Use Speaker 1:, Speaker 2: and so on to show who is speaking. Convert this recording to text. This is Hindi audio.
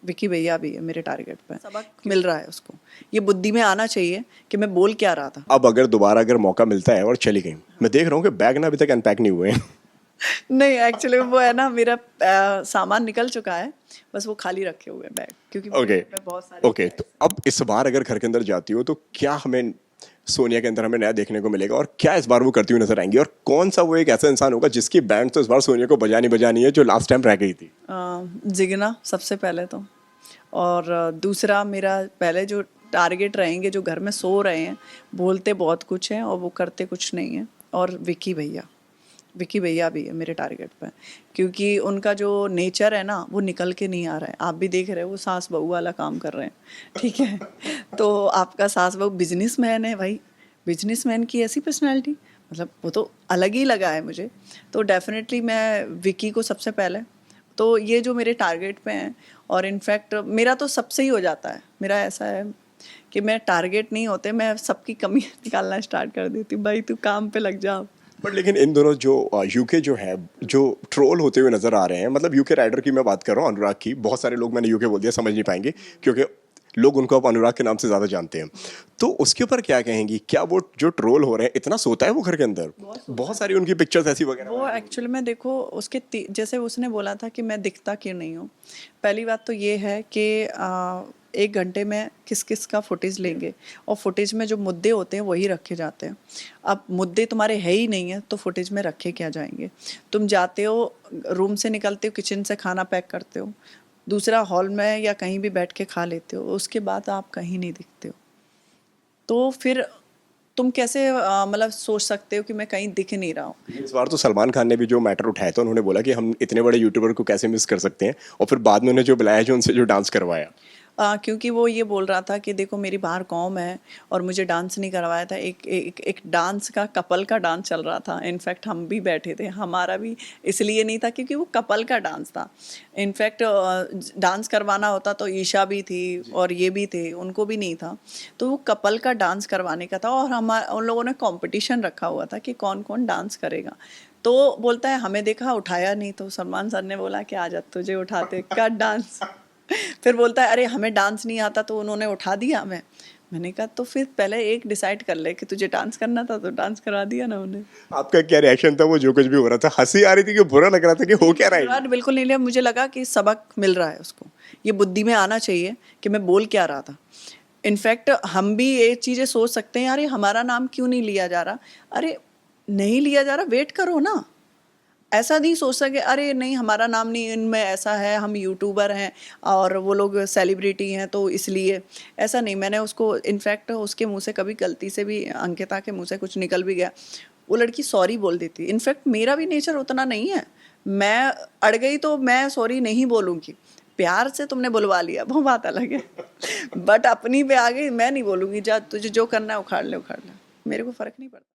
Speaker 1: विकी भैया भी है मेरे टारगेट पे, सबक मिल रहा है उसको, ये बुद्धि में आना चाहिए कि मैं बोल क्या रहा था।
Speaker 2: अब अगर दोबारा अगर मौका मिलता है और चली गई, मैं देख रहा हूँ कि बैग ना अभी तक अनपैक नहीं हुए हैं।
Speaker 1: नहीं एक्चुअली वो है ना, मेरा सामान निकल चुका है, बस वो खाली रखे हुए बैग, क्योंकि मेरे
Speaker 2: ओके
Speaker 1: घर में बहुत सारे
Speaker 2: ओके, तो अब इस बार अगर घर के अंदर जाती हो तो क्या हमें सोनिया के अंदर हमें नया देखने को मिलेगा, और क्या इस बार वो करती हुई नजर आएंगी, और कौन सा वो एक ऐसा इंसान होगा जिसकी बैंड तो इस बार सोनिया को बजानी है जो लास्ट टाइम रह गई थी?
Speaker 1: जिगना सबसे पहले तो, और दूसरा मेरा पहले जो टारगेट रहेंगे जो घर में सो रहे हैं, बोलते बहुत कुछ हैं और वो करते कुछ नहीं है, और विकी भैया भी है मेरे टारगेट पे, क्योंकि उनका जो नेचर है ना वो निकल के नहीं आ रहा है। आप भी देख रहे हो वो सास बहू वाला काम कर रहे हैं, ठीक है। तो आपका सास बहू बिजनेसमैन है भाई, बिजनेसमैन की ऐसी पर्सनैलिटी, मतलब वो तो अलग ही लगा है मुझे। तो डेफिनेटली मैं विकी को सबसे पहले, तो ये जो मेरे टारगेट पे हैं, और इनफैक्ट मेरा तो सबसे ही हो जाता है, मेरा ऐसा है कि मैं टारगेट नहीं होते, मैं सबकी कमी निकालना स्टार्ट कर देती हूँ, भाई तू काम पे लग जा।
Speaker 2: बट लेकिन इन दोनों जो यूके जो है जो ट्रोल होते हुए नजर आ रहे हैं, मतलब यूके राइडर की मैं बात कर रहा हूँ, अनुराग की, बहुत सारे लोग, मैंने यूके बोल दिया समझ नहीं पाएंगे क्योंकि लोग उनको अब अनुराग के नाम से ज़्यादा जानते हैं, तो उसके ऊपर क्या कहेंगी? क्या वो जो ट्रोल हो रहे हैं, इतना सोता है वो घर के अंदर? बहुत सारी उनकी पिक्चर्स ऐसी वगैरह।
Speaker 1: वो एक्चुअली में देखो उसके जैसे उसने बोला था कि मैं दिखता क्यों नहीं हूँ, पहली बात तो ये है कि 1 घंटे में किस किस का फुटेज लेंगे, और फुटेज में जो मुद्दे होते हैं वही रखे जाते हैं। अब मुद्दे तुम्हारे है ही नहीं है तो फुटेज में रखे क्या जाएंगे? तुम जाते हो, रूम से निकलते हो, किचन से खाना पैक करते हो, दूसरा हॉल में या कहीं भी बैठ के खा लेते हो, उसके बाद आप कहीं नहीं दिखते हो, तो फिर तुम कैसे मतलब सोच सकते हो कि मैं कहीं दिख नहीं रहा हूँ?
Speaker 2: इस बार तो सलमान खान ने भी जो मैटर उठाया था, उन्होंने बोला कि हम इतने बड़े यूट्यूबर को कैसे मिस कर सकते हैं, और फिर बाद में उन्हें जो बुलाया, जो उनसे जो डांस करवाया।
Speaker 1: क्योंकि वो ये बोल रहा था कि देखो मेरी बाहर कौम है और मुझे डांस नहीं करवाया था। एक डांस का, कपल का डांस चल रहा था, इनफैक्ट हम भी बैठे थे, हमारा भी इसलिए नहीं था क्योंकि वो कपल का डांस था। इनफैक्ट डांस करवाना होता तो ईशा भी थी और ये भी थे, उनको भी नहीं था, तो वो कपल का डांस करवाने का था, और उन लोगों ने कॉम्पिटिशन रखा हुआ था कि कौन कौन डांस करेगा। तो बोलता है हमें देखा, उठाया नहीं, तो सलमान सर ने बोला कि आ जा तुझे उठाते का डांस। फिर बोलता है अरे हमें डांस नहीं आता तो उन्होंने उठा दिया हमें। मैंने कहा तो फिर पहले एक डिसाइड कर ले कि तुझे डांस करना था तो डांस करा दिया ना उन्हें।
Speaker 2: आपका क्या रिएक्शन था वो जो कुछ भी हो रहा था? हंसी आ रही थी कि बुरा लग रहा था कि हो क्या रहा है?
Speaker 1: बिल्कुल नहीं लिया, मुझे लगा कि सबक मिल रहा है उसको, ये बुद्धि में आना चाहिए कि मैं बोल क्या रहा था। इनफैक्ट हम भी ये चीज़ें सोच सकते हैं, अरे हमारा नाम क्यों नहीं लिया जा रहा? अरे नहीं लिया जा रहा, वेट करो ना। ऐसा नहीं सोच सके अरे नहीं हमारा नाम नहीं, इनमें ऐसा है, हम यूट्यूबर हैं और वो लोग सेलिब्रिटी हैं तो इसलिए। ऐसा नहीं, मैंने उसको इनफैक्ट उसके मुंह से कभी गलती से भी, अंकिता के मुंह से कुछ निकल भी गया, वो लड़की सॉरी बोल देती। इनफैक्ट मेरा भी नेचर उतना नहीं है, मैं अड़ गई तो मैं सॉरी नहीं बोलूँगी, प्यार से तुमने बुलवा लिया वो बात अलग है। बट अपनी पे आ गई, मैं नहीं बोलूँगी, जा तुझे जो करना है उखाड़ ले, मेरे को फ़र्क नहीं पड़ता।